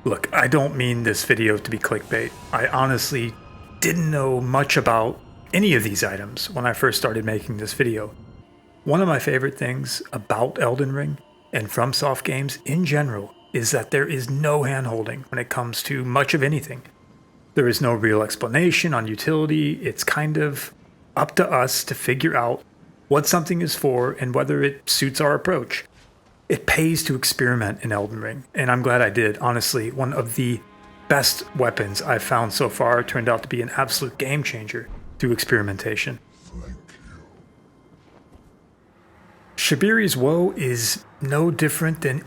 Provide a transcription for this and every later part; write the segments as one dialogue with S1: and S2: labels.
S1: Look, I don't mean this video to be clickbait. I honestly didn't know much about any of these items when I first started making this video. One of my favorite things about Elden Ring and FromSoft games in general is that there is no hand-holding when it comes to much of anything. There is no real explanation on utility. It's kind of up to us to figure out what something is for and whether it suits our approach. It pays to experiment in Elden Ring, and I'm glad I did. Honestly, one of the best weapons I've found so far turned out to be an absolute game changer through experimentation. Shabriri's woe is no different than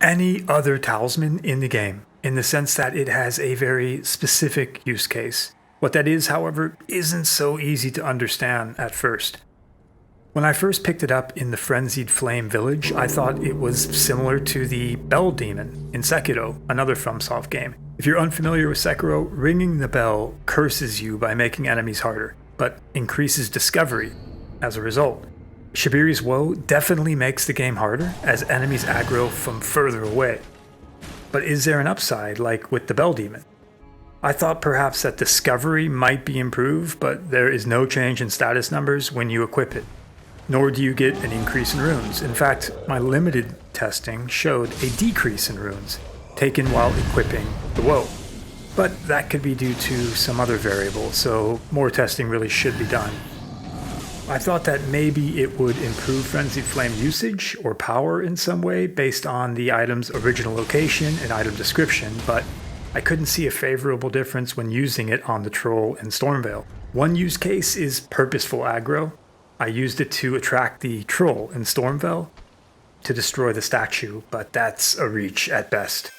S1: any other talisman in the game, in the sense that it has a very specific use case. What that is, however, isn't so easy to understand at first. When I first picked it up in the Frenzied Flame village, I thought it was similar to the Bell Demon in Sekiro, another FromSoft game. If you're unfamiliar with Sekiro, ringing the bell curses you by making enemies harder, but increases discovery as a result. Shabriri's woe definitely makes the game harder as enemies aggro from further away. But is there an upside, like with the Bell Demon? I thought perhaps that discovery might be improved, but there is no change in status numbers when you equip it. Nor do you get an increase in runes. In fact, my limited testing showed a decrease in runes, taken while equipping the woe. But that could be due to some other variable, so more testing really should be done. I thought that maybe it would improve Frenzied Flame usage or power in some way based on the item's original location and item description, but I couldn't see a favorable difference when using it on the Troll in Stormveil. One use case is purposeful aggro. I used it to attract the Troll in Stormveil to destroy the statue, but that's a reach at best.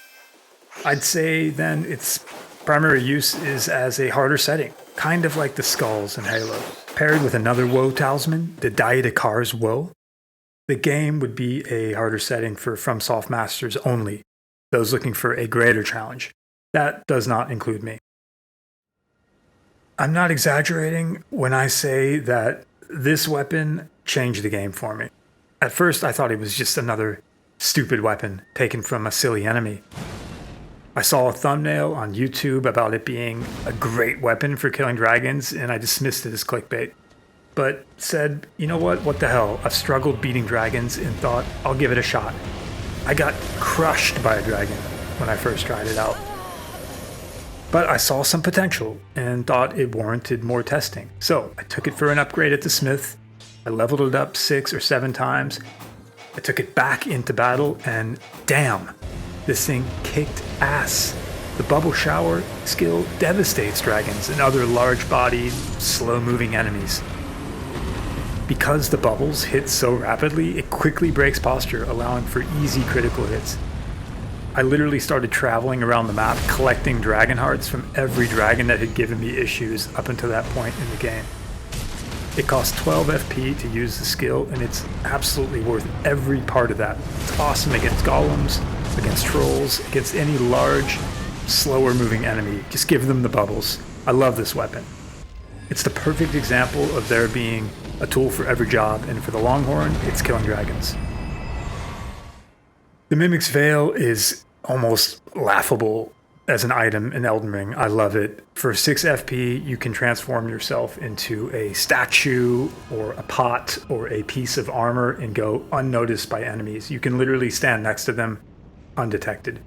S1: I'd say then its primary use is as a harder setting, kind of like the skulls in Halo. Paired with another woe talisman, the Daedicar's woe, the game would be a harder setting for FromSoft masters only, those looking for a greater challenge. That does not include me. I'm not exaggerating when I say that this weapon changed the game for me. At first, I thought it was just another stupid weapon taken from a silly enemy. I saw a thumbnail on YouTube about it being a great weapon for killing dragons, and I dismissed it as clickbait. But said, you know what the hell, I've struggled beating dragons and thought I'll give it a shot. I got crushed by a dragon when I first tried it out. But I saw some potential and thought it warranted more testing. So I took it for an upgrade at the smith. I leveled it up 6 or 7 times. I took it back into battle and damn, this thing kicked ass. The bubble shower skill devastates dragons and other large-bodied, slow-moving enemies. Because the bubbles hit so rapidly, it quickly breaks posture, allowing for easy critical hits. I literally started traveling around the map collecting dragon hearts from every dragon that had given me issues up until that point in the game. It costs 12 FP to use the skill, and it's absolutely worth every part of that. It's awesome against golems, against trolls, against any large, slower moving enemy. Just give them the bubbles. I love this weapon. It's the perfect example of there being a tool for every job, and for the Longhorn, it's killing dragons. The Mimic's Veil is almost laughable as an item in Elden Ring. I love it. For 6 FP, you can transform yourself into a statue or a pot or a piece of armor and go unnoticed by enemies. You can literally stand next to them undetected.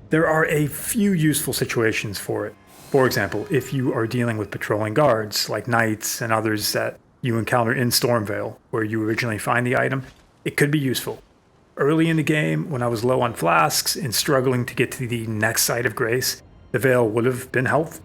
S1: There are a few useful situations for it. For example, if you are dealing with patrolling guards, like knights and others that you encounter in Stormveil, where you originally find the item, it could be useful. Early in the game, when I was low on flasks and struggling to get to the next site of grace, the veil would have been helpful.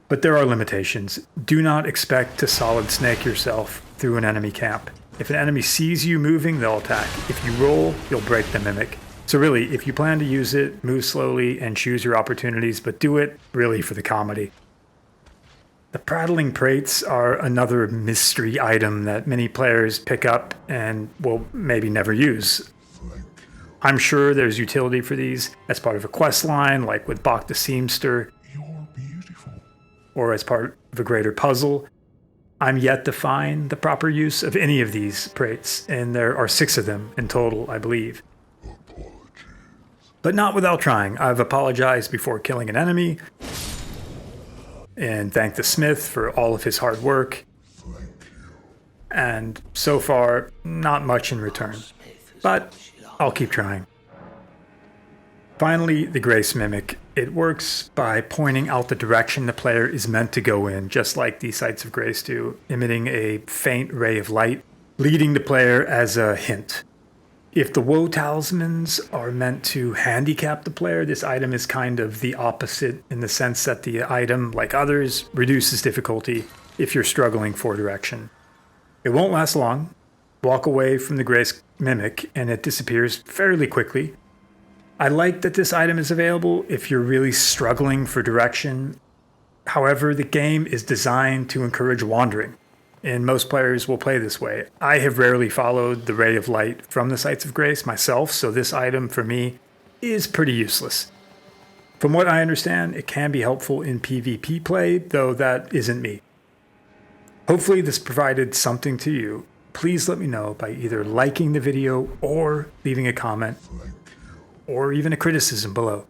S1: But there are limitations. Do not expect to solid snake yourself through an enemy camp. If an enemy sees you moving, they'll attack. If you roll, you'll break the mimic. So really, if you plan to use it, move slowly and choose your opportunities, but do it really for the comedy. The Prattling Prates are another mystery item that many players pick up and will maybe never use. I'm sure there's utility for these as part of a quest line, like with Bach the Seamster,
S2: You're beautiful.
S1: or as part of a greater puzzle. I'm yet to find the proper use of any of these prates, and there are 6 of them in total, I believe.
S2: Apologies.
S1: but not without trying. I've apologized before killing an enemy and thanked the smith for all of his hard work. And so far, not much in return. But I'll keep trying. Finally, the Grace Mimic. It works by pointing out the direction the player is meant to go in, just like the Sights of Grace do, emitting a faint ray of light, leading the player as a hint. If the Woe Talismans are meant to handicap the player, this item is kind of the opposite in the sense that the item, like others, reduces difficulty if you're struggling for direction. It won't last long. Walk away from the Grace Mimic and it disappears fairly quickly. I like that this item is available if you're really struggling for direction. However, the game is designed to encourage wandering, and most players will play this way. I have rarely followed the Ray of Light from the Sights of Grace myself, so this item for me is pretty useless. From what I understand, it can be helpful in PvP play, though that isn't me. Hopefully this provided something to you. Please let me know by either liking the video or leaving a comment, or even a criticism below.